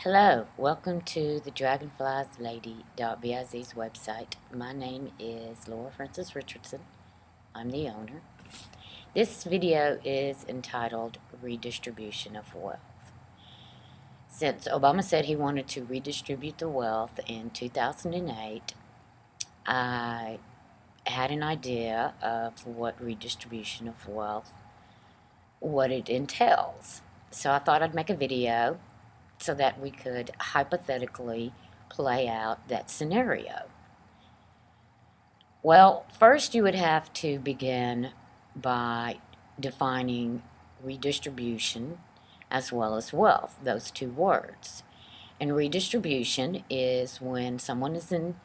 Hello, welcome to the DragonfliesLady.biz website. My name is Laura Frances Richardson. I'm the owner. This video is entitled Redistribution of Wealth. Since Obama said he wanted to redistribute the wealth in 2008, I had an idea of what redistribution of wealth, what it entails. So I thought I'd make a video so that we could hypothetically play out that scenario. Well, first you would have to begin by defining redistribution as well as wealth, those two words. And redistribution is when someone is in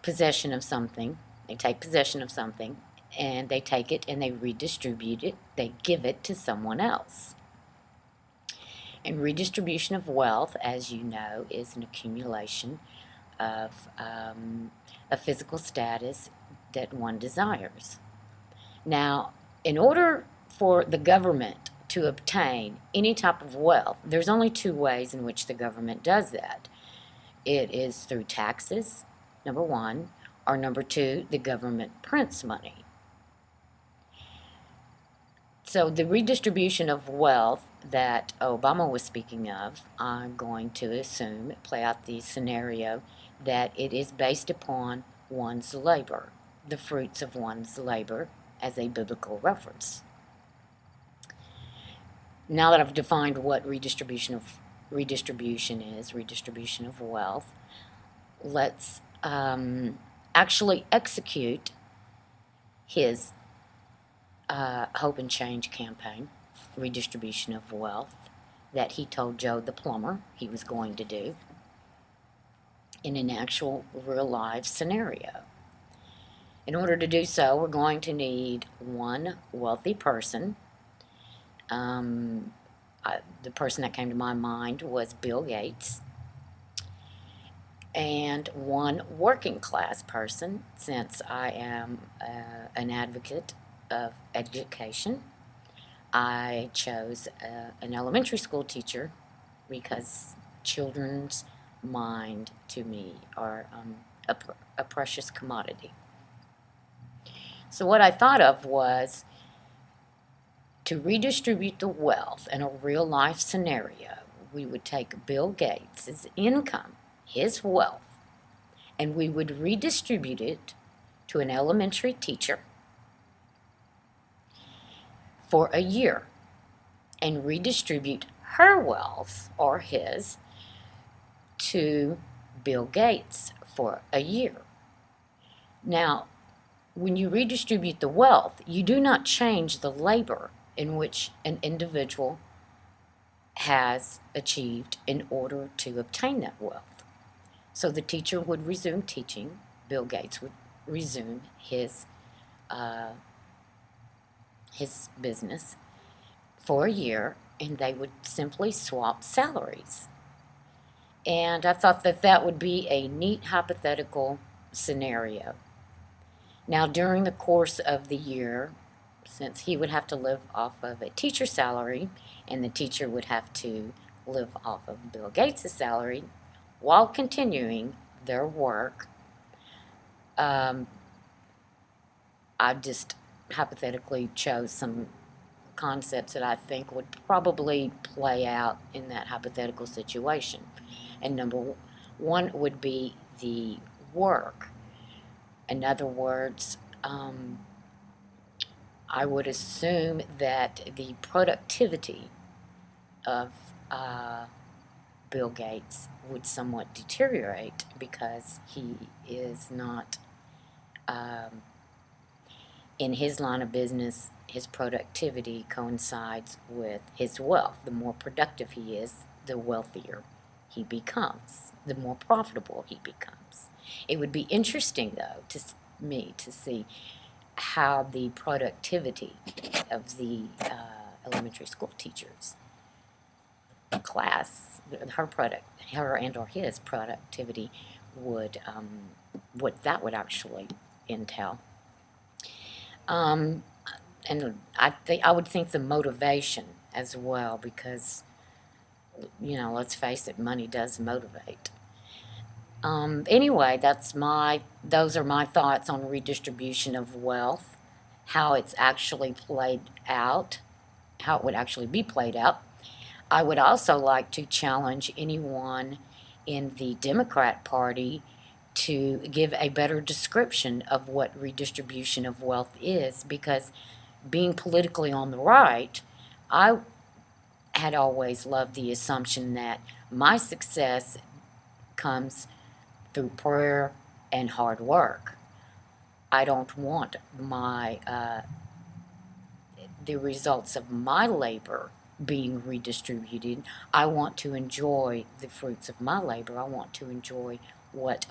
possession of something, they take possession of something, and they take it and they redistribute it, they give it to someone else. And redistribution of wealth, as you know, is an accumulation of a physical status that one desires. Now, in order for the government to obtain any type of wealth, there's only two ways in which the government does that. It is through taxes, number one, or number two, the government prints money. So the redistribution of wealth that Obama was speaking of, I'm going to assume, play out the scenario, that it is based upon one's labor, the fruits of one's labor as a biblical reference. Now that I've defined what redistribution is, redistribution of wealth, let's actually execute his Hope and Change campaign, redistribution of wealth, that he told Joe the plumber he was going to do in an actual real life scenario. In order to do so, we're going to need one wealthy person. The person that came to my mind was Bill Gates. And one working class person, since I am an advocate of education. I chose an elementary school teacher because children's mind to me are a precious commodity. So what I thought of was to redistribute the wealth in a real life scenario. We would take Bill Gates' income, his wealth, and we would redistribute it to an elementary teacher for a year and redistribute her wealth, or his, to Bill Gates for a year. Now, when you redistribute the wealth, you do not change the labor in which an individual has achieved in order to obtain that wealth. So the teacher would resume teaching, Bill Gates would resume his business for a year, and they would simply swap salaries. And I thought that that would be a neat hypothetical scenario. Now, during the course of the year, since he would have to live off of a teacher's salary, and the teacher would have to live off of Bill Gates' salary while continuing their work, I just hypothetically chose some concepts that I think would probably play out in that hypothetical situation. And number one would be the work. In other words, I would assume that the productivity of Bill Gates would somewhat deteriorate because he is not in his line of business. His productivity coincides with his wealth. The more productive he is, the wealthier he becomes, the more profitable he becomes. It would be interesting, though, to me to see how the productivity of the elementary school teachers class, her and or his productivity would, what that would actually entail. And I would think the motivation as well, because you know, let's face it, money does motivate. Anyway, those are my thoughts on redistribution of wealth, how it's actually played out, how it would actually be played out. I would also like to challenge anyone in the Democrat Party to give a better description of what redistribution of wealth is, because being politically on the right, I had always loved the assumption that my success comes through prayer and hard work. I don't want the results of my labor being redistributed. I want to enjoy the fruits of my labor. I want to enjoy what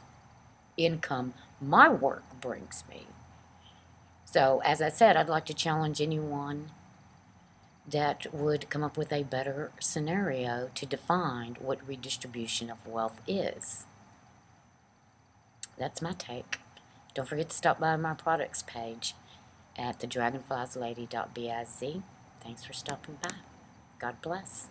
income my work brings me. So, as I said, I'd like to challenge anyone that would come up with a better scenario to define what redistribution of wealth is. That's my take. Don't forget to stop by my products page at thedragonflieslady.biz. Thanks for stopping by. God bless.